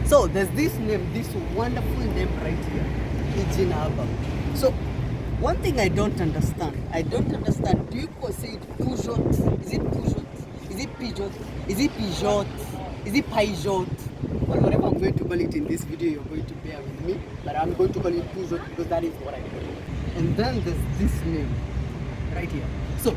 So there's this name, this wonderful name right here, Ijina hapa. So one thing I don't understand, do you say it Peugeot? Is it Peugeot? Is it Peugeot? Is it Peugeot? Is it Peugeot? Well, whatever I'm going to call it in this video, you're going to bear with me. But I'm going to call it Peugeot because that is what I call it. And then there's this name right here. So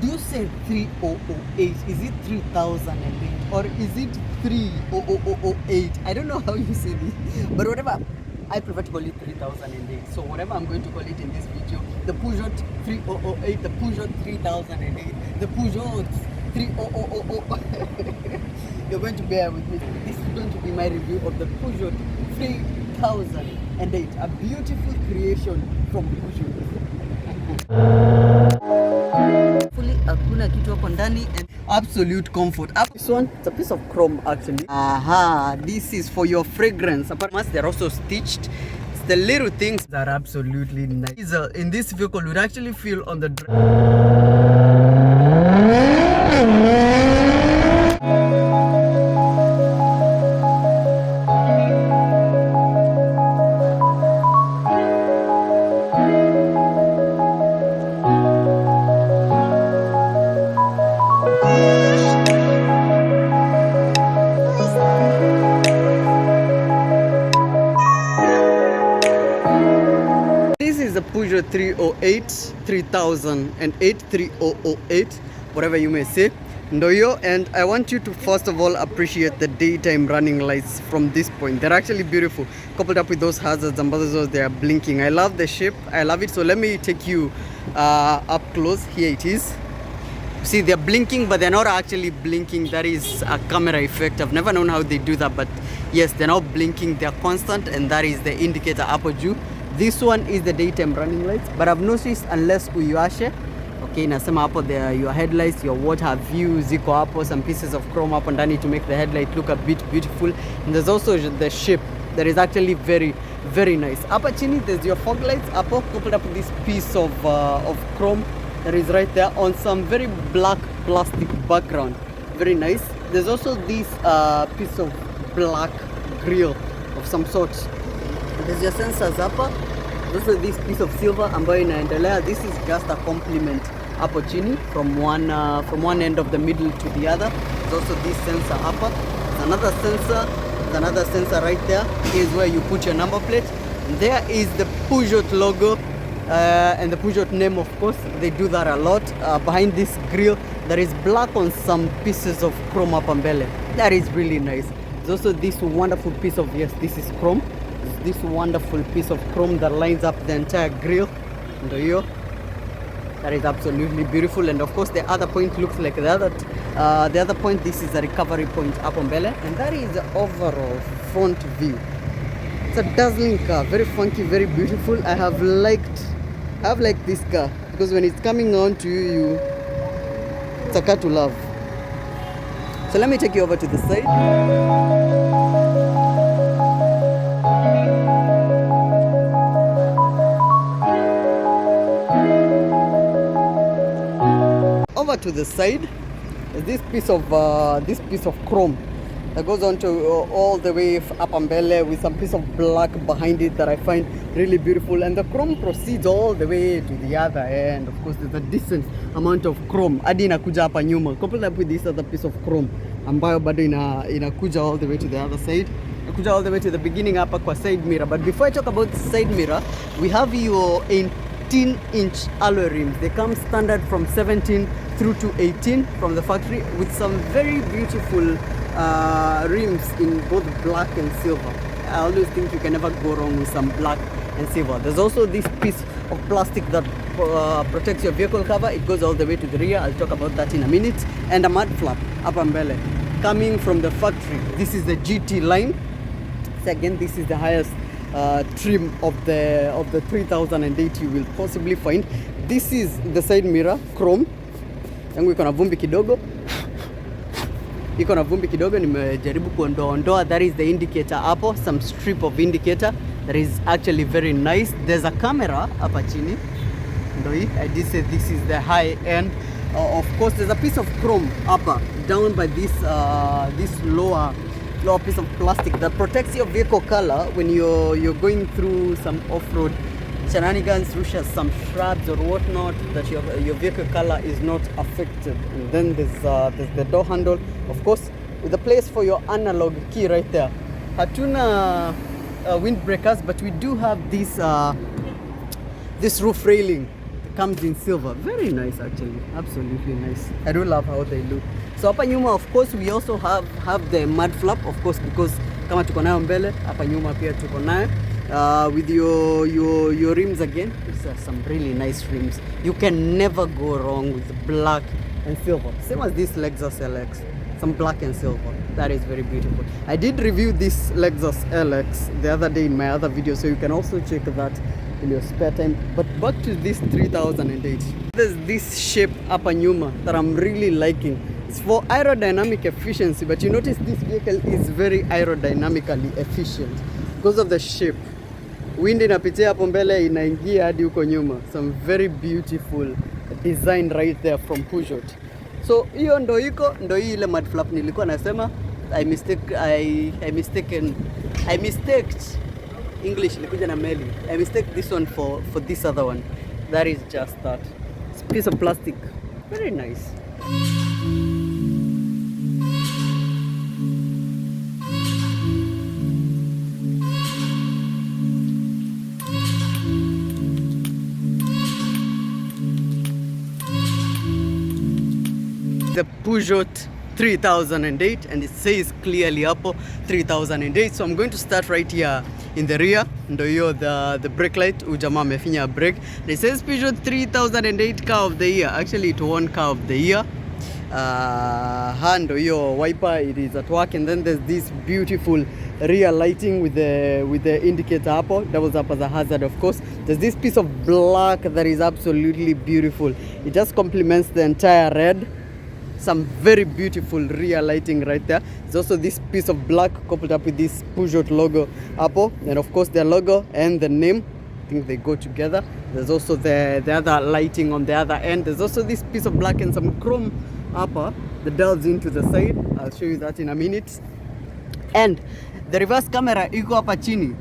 do you say 3008? Is it 3008 or is it 30008? I don't know how you say this, but whatever. I prefer to call it 3008. So whatever I'm going to call it in this video, the Peugeot 3008, the Peugeot 3008, the Peugeot 3000. You're going to bear with me. This is going to be my review of the Peugeot 3008, a beautiful creation from Peugeot. Fully hakuna kitu hapo ndani and absolute comfort. This one, it's a piece of chrome actually. This is for your fragrance. Apart, they're also stitched. It's the little things that are absolutely nice. In this vehicle, you'd actually feel on the the Peugeot 308, 3008, 3008, whatever you may say. Ndoyo, and I want you to first of all appreciate the daytime running lights from this point. They're actually beautiful, coupled up with those hazards and buzzers. They are blinking. I love the shape, I love it. So let me take you up close. Here it is. See, they're blinking, but they're not actually blinking. That is a camera effect. I've never known how they do that, but yes, they're not blinking, they're constant, and that is the indicator hapo juu. This one is the daytime running lights, but I've noticed unless uiwashe, okay, nasema hapo your headlights, your water view, ziko hapo, some pieces of chrome hapo ndani to make the headlight look a bit beautiful. And there's also the shape that is actually very, very nice. Hapa chini, there's your fog lights hapo, coupled up with this piece of chrome that is right there on some very black plastic background. Very nice. There's also this piece of black grille of some sort. There's your sensors hapa. Also this piece of silver ambayo inaendelea. This is just a complement hapo chini from one end of the middle to the other. There's also this sensor hapa. There's another sensor right there. Here's where you put your number plate. And there is the Peugeot logo and the Peugeot name, of course. They do that a lot. Behind this grille there is black on some pieces of chrome hapa mbele. That is really nice. There's also this wonderful piece of, yes, this is chrome. This wonderful piece of chrome that lines up the entire grille. That is absolutely beautiful. And of course the other point looks like the other point. This is a recovery point up on Bele, and that is the overall front view. It's a dazzling car, very funky, very beautiful. I have liked this car because when it's coming on to you, it's a car to love. So let me take you over to the side. Over to the side, this piece of chrome that goes on to all the way up Ambele with some piece of black behind it that I find really beautiful, and the chrome proceeds all the way to the other end. Of course, there's a decent amount of chrome hadi inakuja hapa nyuma, coupled up with this other piece of chrome ambayo bado inakuja all the way to the other side, inakuja all the way to the beginning hapa kwa side mirror. But before I talk about the side mirror, we have your 18-inch alloy rims. They come standard from 17 through to 18 from the factory with some very beautiful rims in both black and silver. I always think you can never go wrong with some black and silver. There's also this piece of plastic that protects your vehicle cover. It goes all the way to the rear. I'll talk about that in a minute. And a mud flap up mbele coming from the factory. This is the GT line. So again, this is the highest trim of the 3008 you will possibly find. This is the side mirror, chrome. Yangu iko na vumbi kidogo, nimejaribu kuondoa. That is the indicator hapo, some strip of indicator that is actually very nice. There's a camera hapa chini. I did say this is the high end. Of course, there's a piece of chrome upper down by this lower little piece of plastic that protects your vehicle color when you're going through some off-road shenanigans, rushes, some shrubs or whatnot, that your vehicle color is not affected. And then there's the door handle, of course, with a place for your analog key right there. Hatuna windbreakers, but we do have this roof railing. It comes in silver. Very nice actually, absolutely nice. I do love how they look. So hapa nyuma, of course, we also have the mud flap, of course, because kama tuko nayo mbele, hapa nyuma pia tuko nayo. With your rims again, these are some really nice rims. You can never go wrong with black and silver. Same as this Lexus LX, some black and silver. That is very beautiful. I did review this Lexus LX the other day in my other video, so you can also check that in your spare time. But back to this 3008. There's this shape hapa nyuma that I'm really liking. It's for aerodynamic efficiency, but you notice this vehicle is very aerodynamically efficient because of the shape. Wind inapitia hapo mbele inaingia hadi huko nyuma. Some very beautiful design right there from Peugeot. So hiyo ndo hii ile mud flap nilikuwa nasema. I mistaked English ilikuja na meli. I mistake this one for this other one. That is just that. It's a piece of plastic. Very nice. The Peugeot 3008, and it says clearly hapo 3008. So I'm going to start right here in the rear. Ndo hiyo the brake light, ujamaa amefinya brake. It says Peugeot 3008 car of the year. Actually it won car of the year. Ndo hiyo wiper, it is at work. And then there's this beautiful rear lighting with the indicator hapo. That was up as a hazard, of course. There's this piece of black that is absolutely beautiful. It just complements the entire red. Some very beautiful rear lighting right there. There's also this piece of black coupled up with this Peugeot logo Apple, and of course their logo and the name, I think they go together. There's also the other lighting on the other end. There's also this piece of black and some chrome upper that delves into the side. I'll show you that in a minute. And the reverse camera iko hapa chini.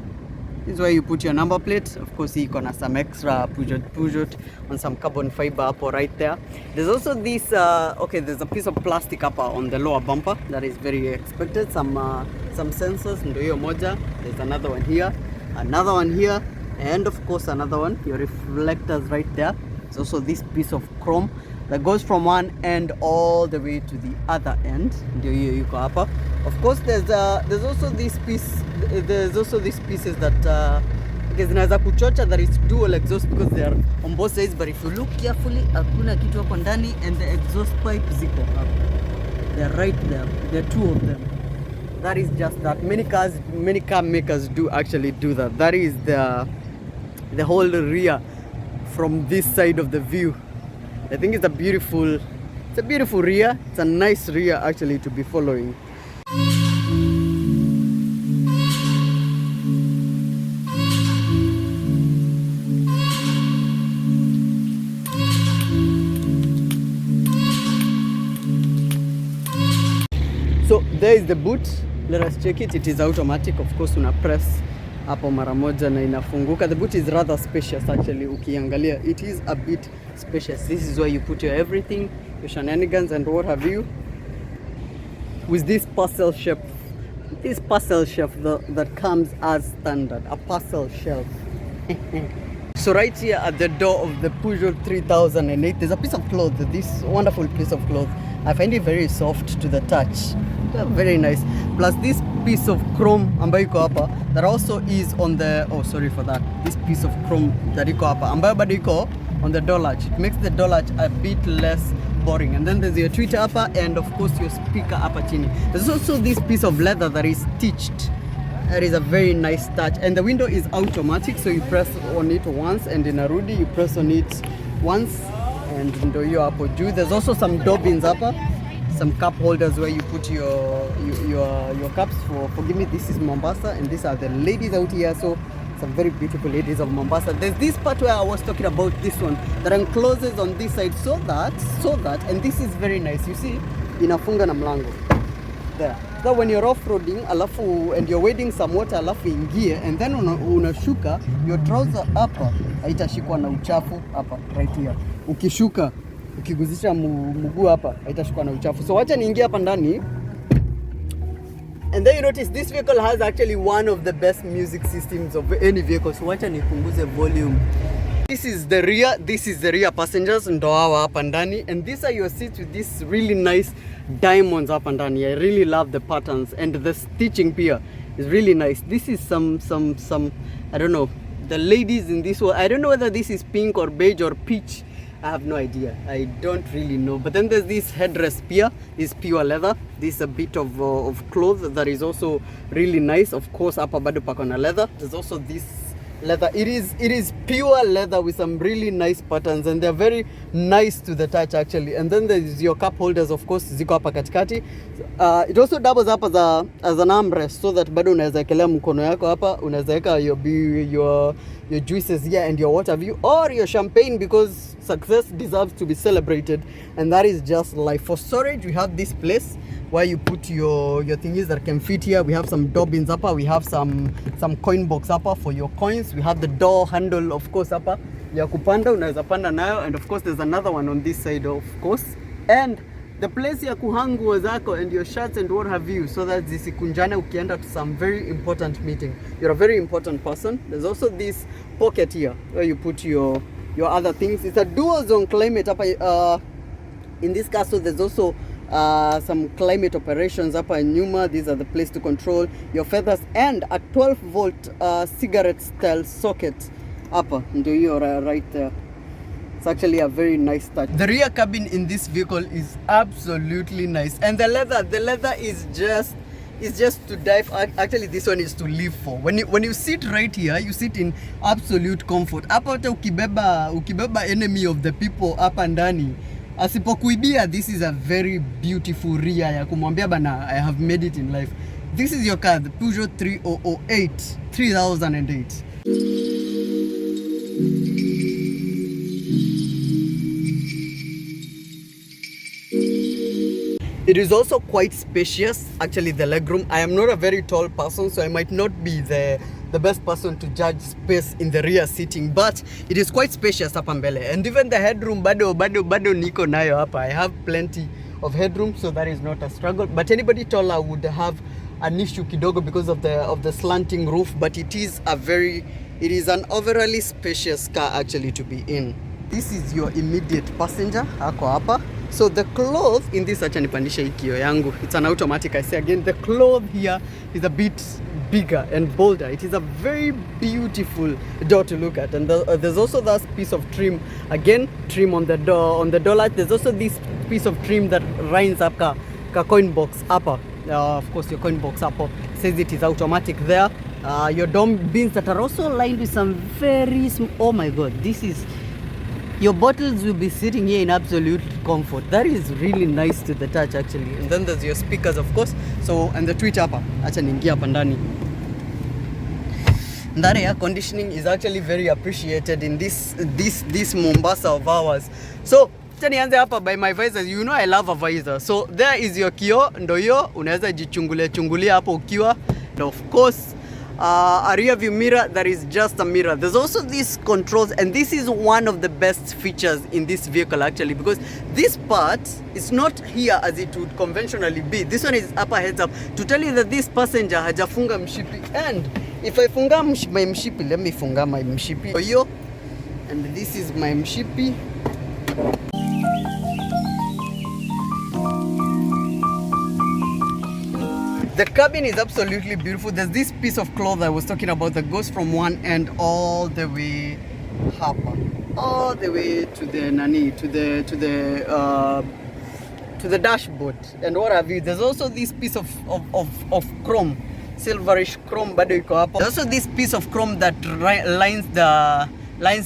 This is where you put your number plate. Of course, you can have some extra Peugeot on some carbon fiber up right there. There's also this, there's a piece of plastic up on the lower bumper that is very expected. Some sensors, ndio hiyo moja. There's another one here, and of course another one. Your reflectors right there. There's also this piece of chrome that goes from one end all the way to the other end. Ndio hiyo yuko hapa. Of course, there's also this piece. There's also these pieces that zinaweza kuchocha, that is dual exhaust because they are on both sides. But if you look carefully, hakuna kitu hapo ndani, and the exhaust pipe ziko hapo. They're right there. There are two of them. That is just that. Many car makers do actually do that. That is the whole rear from this side of the view. I think it's a beautiful rear. It's a nice rear actually to be following. So there is the boot. Let us check it. It is automatic. Of course, una press hapo mara moja na inafunguka. The boot is rather spacious actually. Ukiangalia, it is a bit spacious. This is where you put your everything, your shenanigans and what have you. With this parcel shelf. This parcel shelf that comes as standard, a parcel shelf. So right here at the door of the Peugeot 3008, there's a piece of cloth, this wonderful piece of cloth. I find it very soft to the touch. Very nice. Plus this piece of chrome ambayo iko hapa that also is on the, this piece of chrome that iko hapa ambayo bado iko on the door latch. It makes the door latch a bit less boring. And then there's your tweeter upper and of course your speaker upper chini. There's also this piece of leather that is stitched. That is a very nice touch. And the window is automatic, so you press on it once, and in a Rudy you press on it once and ndo hiyo hapo juu. There's also some door bins upper, some cup holders where you put your cups for. Forgive me, this is Mombasa and these are the ladies out here. So some very beautiful ladies of Mombasa. There's this part where I was talking about, this one that encloses on this side so that, and this is very nice. You see, inafunga na mlango there. So when you're off-roading alafu and you're wading some water alafu ingie and then unashuka your trouser hapa haitashikwa na uchafu hapa right here. Ukishuka ukiguzisha mguu hapa haitashikwa na uchafu. So wacha niingie hapa ndani. And then you notice this vehicle has actually one of the best music systems of any vehicle. So wacha nipunguze volume. This is the rear passengers ndo hawa hapa ndani, and these are your seats with this really nice diamonds hapa ndani. I really love the patterns and the stitching here is really nice. This is some I don't know, the ladies in this one, I don't know whether this is pink or beige or peach. I have no idea. I don't really know. But then there's this headrest here. This pure leather. This is a bit of cloth that is also really nice. Of course, hapa bado pako na leather. There's also this leather. It is pure leather with some really nice patterns, and they're very nice to the touch actually. And then there's your cup holders, of course, ziko hapa katikati. It also doubles up as an armrest, so that bado unaweza ekelea mkono yako hapa, unaweza weka your juices here and your water view or your champagne, because success deserves to be celebrated, and that is just life. For storage, we have this place where you put your thingies that can fit here. We have some dobbins hapa, we have some coin box hapa for your coins. We have the door handle, of course, hapa ya kupanda, unaweza panda nayo, and of course there's another one on this side, of course, and the place ya kuhang nguo zako and your shirts and what have you, so that zisikunjane ukienda to some very important meeting. You're a very important person. There's also this pocket here where you put your other things. It's a dual zone climate hapa. In this castle there's also some climate operations hapa nyuma. These are the place to control your feathers, and a 12 volt cigarette style socket hapa ndio hiyo right there. It's actually a very nice touch. The rear cabin in this vehicle is absolutely nice, and the leather is just to die for. Actually, this one is to live for. When you sit right here, you sit in absolute comfort. Hapa hata ukibeba enemy of the people hapa ndani, asipokuibia, this is a very beautiful rear ya kumwambia bana, I have made it in life. This is your car, the Peugeot 3008. It is also quite spacious, actually, the legroom. I am not a very tall person, so I might not be the best person to judge space in the rear seating, but it is quite spacious hapa mbele. And even the headroom bado niko nayo hapa. I have plenty of headroom, so that is not a struggle. But anybody taller would have an issue kidogo because of the slanting roof, but it is an overally spacious car actually to be in. This is your immediate passenger hako hapa. So the cloth in this, acha nipandisha ikio yangu, it's an automatic. I say again, the cloth here is a bit bigger and bolder. It is a very beautiful door to look at, and there's also that piece of trim, again trim on the door light. There's also this piece of trim that lines up ka coin box upper. Of course, your coin box upper says it is automatic there. Your door bins that are also lined with some very oh my god, this is, your bottles will be sitting here in absolute comfort. That is really nice to the touch actually. And then there's your speakers, of course. So, and the Twitch hapa, acha niingia hapa ndani. That air conditioning is actually very appreciated in this Mombasa of ours. So, acha nianze hapa by my visors. You know I love a visor. So, there is your kio, ndo hiyo unaweza jichungulia hapo ukiwa. And of course, a rear view mirror that is just a mirror. There's also these controls, and this is one of the best features in this vehicle actually, because this part is not here as it would conventionally be. This one is upper heads up to tell you that this passenger hajafunga mshipi, and if I funga my mshipi, let me funga my mshipi hiyo, and this is my mshipi. The cabin is absolutely beautiful. There's this piece of cloth I was talking about that goes from one end all the way all the way to the dashboard and what have you. There's also this piece of chrome, silverish chrome bado iko hapo. There's also this piece of chrome that lines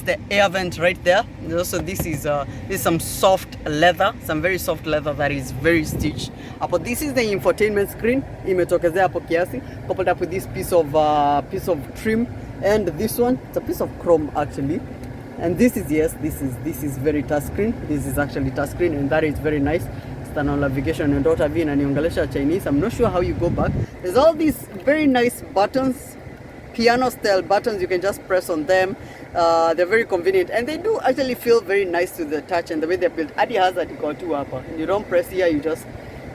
the air vent right there. Also this is some soft leather, some very soft leather that is very stitched. But this is the infotainment screen, imetokezea hapo kiasi, coupled up with this piece of trim, and this one, it's a piece of chrome actually. And this is, yes, this is very touchscreen. This is actually touchscreen, and that is very nice. Pakistan on a vacation and daughter V and Yongalesha Chinese. I'm not sure how you go back. There's all these very nice buttons, piano style buttons. You can just press on them. They're very convenient and they do actually feel very nice to the touch, and the way they're built. Adi has that equal to upper. You don't press here, you just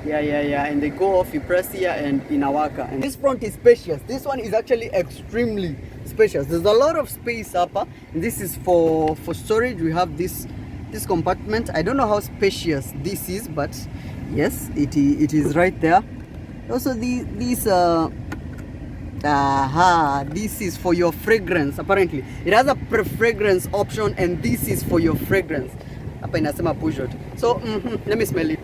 and they go off. You press here and inawaka. And this front is spacious. This one is actually extremely spacious. There's a lot of space upper. And this is for storage. We have this compartment. I don't know how spacious this is, but yes, it is right there. Also this is for your fragrance. Apparently it has a fragrance option, and this is for your fragrance. Hapa inasema Peugeot. So let me smell it.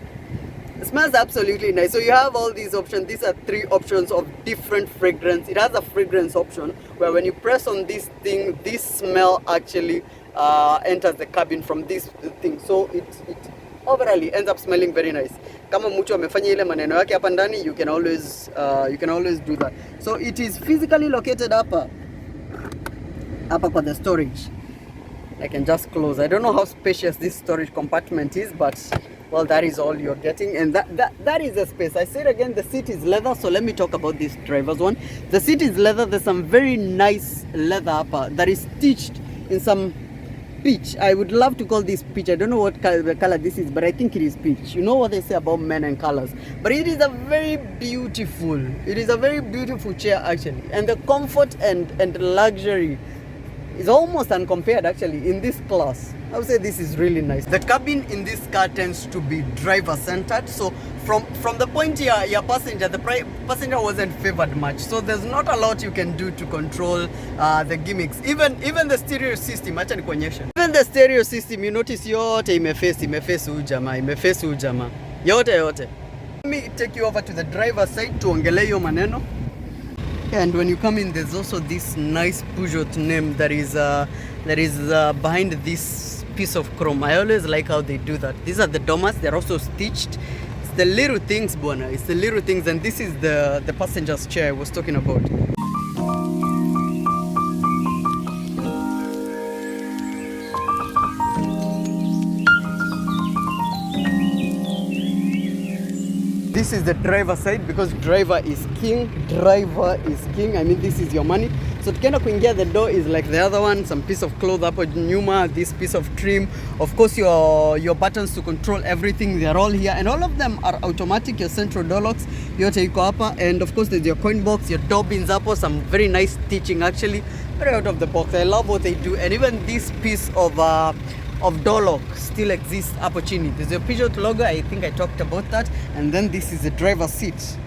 It smells absolutely nice. So you have all these options. These are 3 options of different fragrance. It has a fragrance option where when you press on this thing, this smell actually enters the cabin from this thing. So it overall ends up smelling very nice. Kama mtu amefanya ile maneno yake hapa ndani, you can always do that. So it is physically located hapa kwa the storage. I can just close. I don't know how spacious this storage compartment is, but well, that is all you're getting, and that is the space. I said again, the seat is leather, so let me talk about this driver's one. The seat is leather. There's some very nice leather upper that is stitched in some peach. I would love to call this peach. I don't know what color this is, but I think it is peach. You know what they say about men and colors, but it is a very beautiful chair actually, and the comfort and luxury is almost uncompared actually in this class. I would say this is really nice. The cabin in this car tends to be driver centered, so from the point your passenger, the passenger wasn't favored much, so there's not a lot you can do to control the gimmicks. Even the stereo system, acha nikuonyeshe. Even the stereo system, you notice yote imeface ujama yote. Let me take you over to the driver's side tuongelee hiyo maneno. And when you come in, there's also this nice Peugeot name that is behind this piece of chrome. I always like how they do that. These are the domas. They're also stitched. It's the little things, Bona. It's the little things. And this is the passenger's chair I was talking about. This is the driver side, because driver is king. I mean, this is your money. So tukienda kuingia, the door is like the other one, some piece of cloth hapo nyuma, this piece of trim, of course your buttons to control everything, they are all here, and all of them are automatic. Your central door locks yote iko hapa, and of course there's your coin box, your door bins hapo, some very nice stitching actually, very out of the box. I love what they do. And even this piece of door lock still exists hapo chini. There's a Peugeot logo, I think I talked about that. And then this is the driver's seat.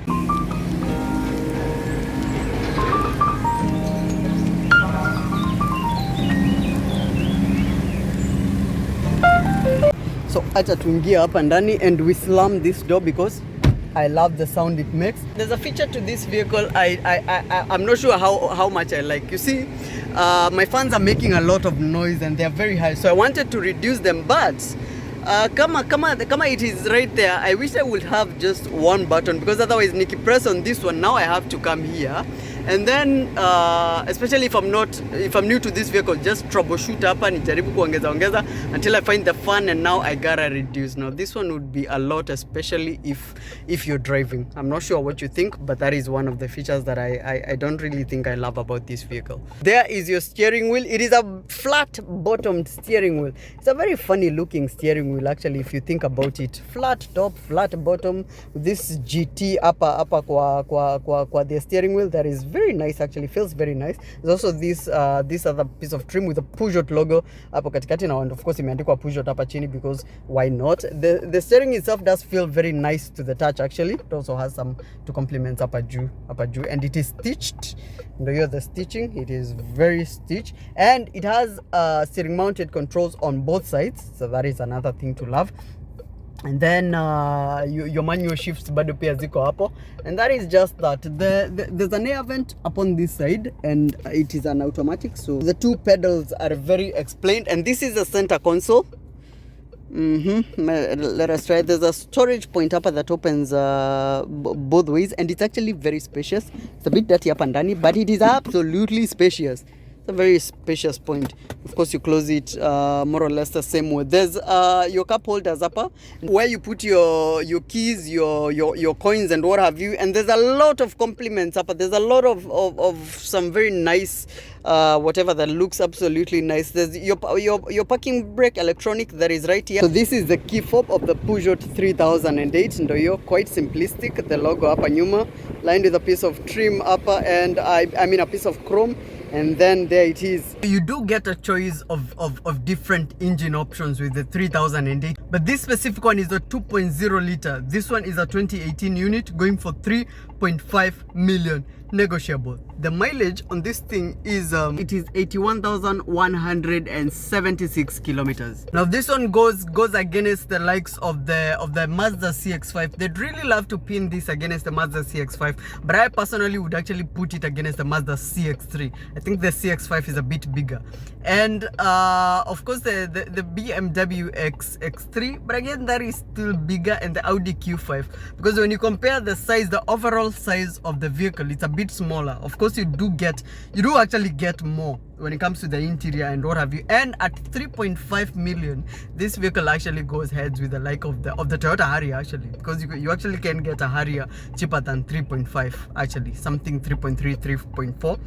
So acha tuingie hapa ndani and we slam this door because I love the sound it makes. There's a feature to this vehicle I'm not sure how much I like. You see, my fans are making a lot of noise and they are very high, so I wanted to reduce them, but kama it is right there, I wish I would have just one button, because otherwise Nikki press on this one, now I have to come here, and then especially if I'm new to this vehicle, just troubleshoot hapa nijaribu kuongeza until I find the fun, and now I gotta reduce. Now this one would be a lot, especially if you're driving. I'm not sure what you think, but that is one of the features that I don't really think I love about this vehicle. There is your steering wheel. It is a flat bottomed steering wheel. It's a very funny looking steering wheel actually, if you think about it. Flat top, flat bottom, this GT upper kwa the steering wheel, that is very nice actually, feels very nice. There's also this other piece of trim with a Peugeot logo hapo katikati, now, and of course imeandikwa Peugeot hapa chini, because why not? The steering itself does feel very nice to the touch actually. It also has some to complement hapa juu, and it is stitched. Ndio the stitching, it is very stitched, and it has steering mounted controls on both sides, so that is another thing to love. And then your manual shifts bado pia ziko hapo, and that is just that. There's an air vent upon this side, and it is an automatic, so the two pedals are very explained. And this is the center console. Let us try. There's a storage point hapa that opens both ways, and it's actually very spacious. It's a bit dirty hapa ndani, but it is absolutely spacious. It's a very spacious point. Of course, you close it more or less the same way. There's your cup holders upper where you put your keys, your coins and what have you. And there's a lot of compliments upper. There's a lot of some very nice whatever that looks absolutely nice. There's your parking brake electronic that is right here. So this is the key fob of the Peugeot 3008 Ndoyo. Quite simplistic. The logo upper nyuma lined with a piece of trim upper and I mean a piece of chrome. And then there it is. You do get a choice of different engine options with the 3008, but this specific one is a 2.0 liter. This one is a 2018 unit going for 3.5 million, negotiable. The mileage on this thing is it is 81,176 kilometers. Now this one goes against the likes of the Mazda CX-5. They'd really love to pin this against the Mazda CX-5, but I personally would actually put it against the Mazda CX-3. I think the CX-5 is a bit bigger, and of course the BMW X3, but again that is still bigger, and the Audi Q5, because when you compare the size, the overall size of the vehicle, it's a bit smaller. Of course you do actually get more when it comes to the interior and what have you. And at 3.5 million, this vehicle actually goes heads with the like of the Toyota Harrier, actually, because you actually can get a Harrier cheaper than 3.5, actually, something 3.3, 3.4.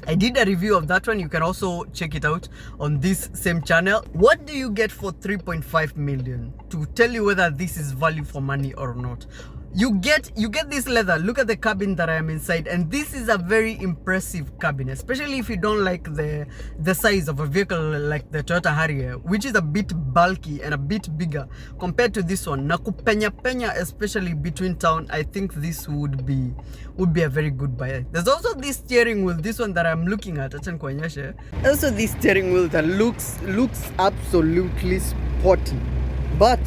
I did a review of that one. You can also check it out on this same channel. What do you get for 3.5 million? To tell you whether this is value for money or not, you get this leather. Look at the cabin that I am inside, and this is a very impressive cabin, especially if you don't like the size of a vehicle like the Toyota Harrier, which is a bit bulky and a bit bigger compared to this one. Nakupenya penya, especially between town, I think this would be a very good buy. There's also this steering wheel, this one that I'm looking at. Also this steering wheel that looks absolutely sporty. But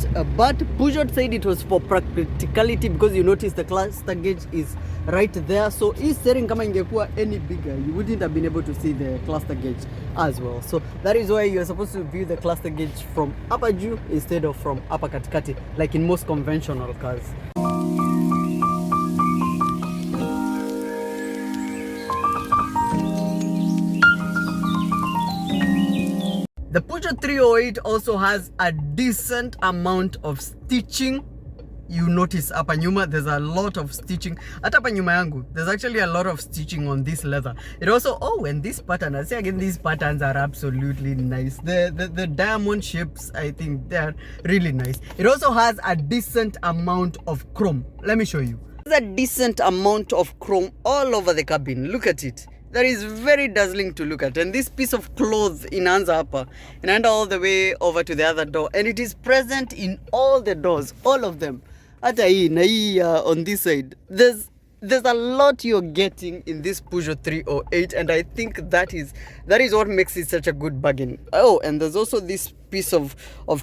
Peugeot said it was for practicality, because you notice the cluster gauge is right there. So if steering kama ingekuwa any bigger, you wouldn't have been able to see the cluster gauge as well. So that is why you're supposed to view the cluster gauge from upper juu instead of from upper katikati, like in most conventional cars. The Peugeot 308 also has a decent amount of stitching. You notice hapa nyuma there's a lot of stitching. Hata hapa nyuma yangu there's actually a lot of stitching on this leather. It also, and this pattern, I say again, these patterns are absolutely nice. The diamond shapes, I think they're really nice. It also has a decent amount of chrome. Let me show you. There's a decent amount of chrome all over the cabin. Look at it. That is very dazzling to look at. And this piece of cloth in upper and all the way over to the other door, and it is present in all the doors, all of them. Hata hii na hii on this side, there's a lot you're getting in this Peugeot 308, and I think that is what makes it such a good bargain. Oh, and there's also this piece of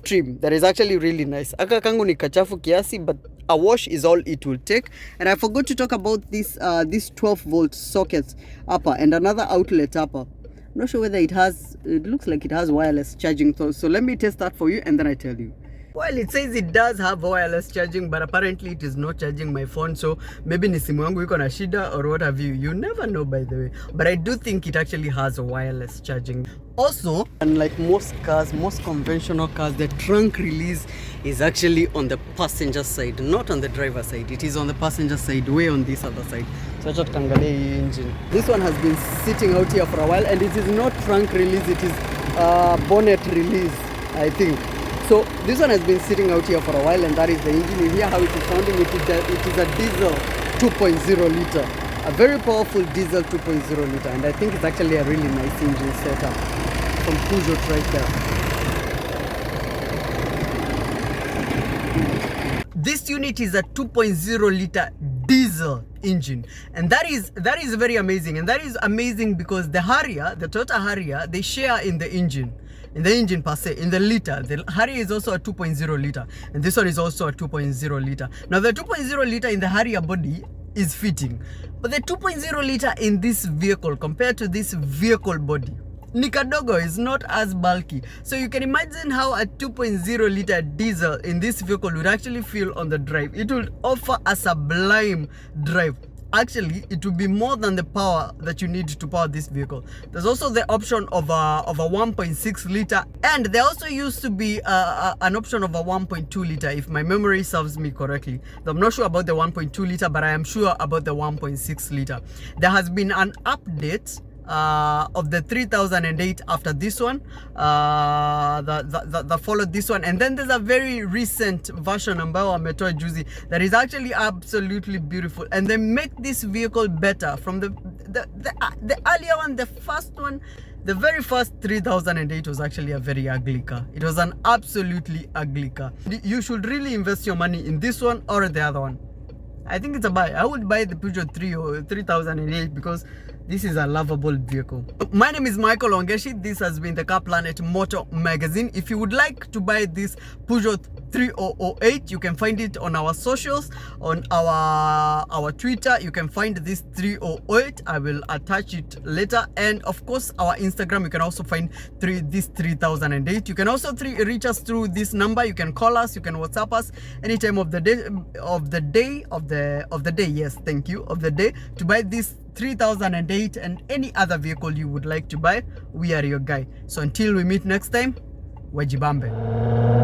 trim that is actually really nice. Aka kangu ni kachafu kiasi, but a wash is all it will take. And I forgot to talk about this 12-volt socket upper and another outlet upper. I'm not sure whether it looks like it has wireless charging, so let me test that for you and then I tell you. Well, it says it does have wireless charging, but apparently it is not charging my phone, so maybe ni simu yangu iko na shida or what have you. You never know, by the way. But I do think it actually has a wireless charging. Also, unlike most cars, most conventional cars, the trunk release is actually on the passenger side, not on the driver's side. It is on the passenger side, way on this other side. So just kangalia engine. This one has been sitting out here for a while, and it is not trunk release, it is bonnet release, I think. So this one has been sitting out here for a while, and that is the engine. You hear how it is sounding. It is a diesel 2.0 liter, a very powerful diesel 2.0 liter, and I think it's actually a really nice engine setup from Peugeot right there. This unit is a 2.0 liter diesel engine, and that is very amazing, and that is amazing because the Harrier, the Toyota Harrier, they share in the engine per se, in the liter. The Harrier is also a 2.0 liter, and this one is also a 2.0 liter. Now the 2.0 liter in the Harrier body is fitting, but the 2.0 liter in this vehicle compared to this vehicle body, Nikadogo is not as bulky. So you can imagine how a 2.0 liter diesel in this vehicle would actually feel on the drive. It will offer a sublime drive. actually it will be more than the power that you need to power this vehicle. There's also the option of a 1.6 liter, and there also used to be an option of a 1.2 liter, if my memory serves me correctly. I'm not sure about the 1.2 liter, but I am sure about the 1.6 liter. There has been an update of the 3008 after this one, that followed this one, and then there's a very recent version ambayo wametoa juzi that is actually absolutely beautiful, and they make this vehicle better from the earlier one. The first one, the very first 3008 was actually a very ugly car. It was an absolutely ugly car. You should really invest your money in this one or the other one. I think it's a buy. I would buy the Peugeot 3008 because this is a lovable vehicle. My name is Michael Ongeshi. This has been the Car Planet Motor Magazine. If you would like to buy this Peugeot 3008, you can find it on our socials, on our Twitter. You can find this 308. I will attach it later. And of course, our Instagram, you can also find this 3008. You can also reach us through this number. You can call us, you can WhatsApp us any time of the day. Yes, thank you, of the day, to buy this 3008 and any other vehicle you would like to buy. We are your guy. So until we meet next time, wajibambe.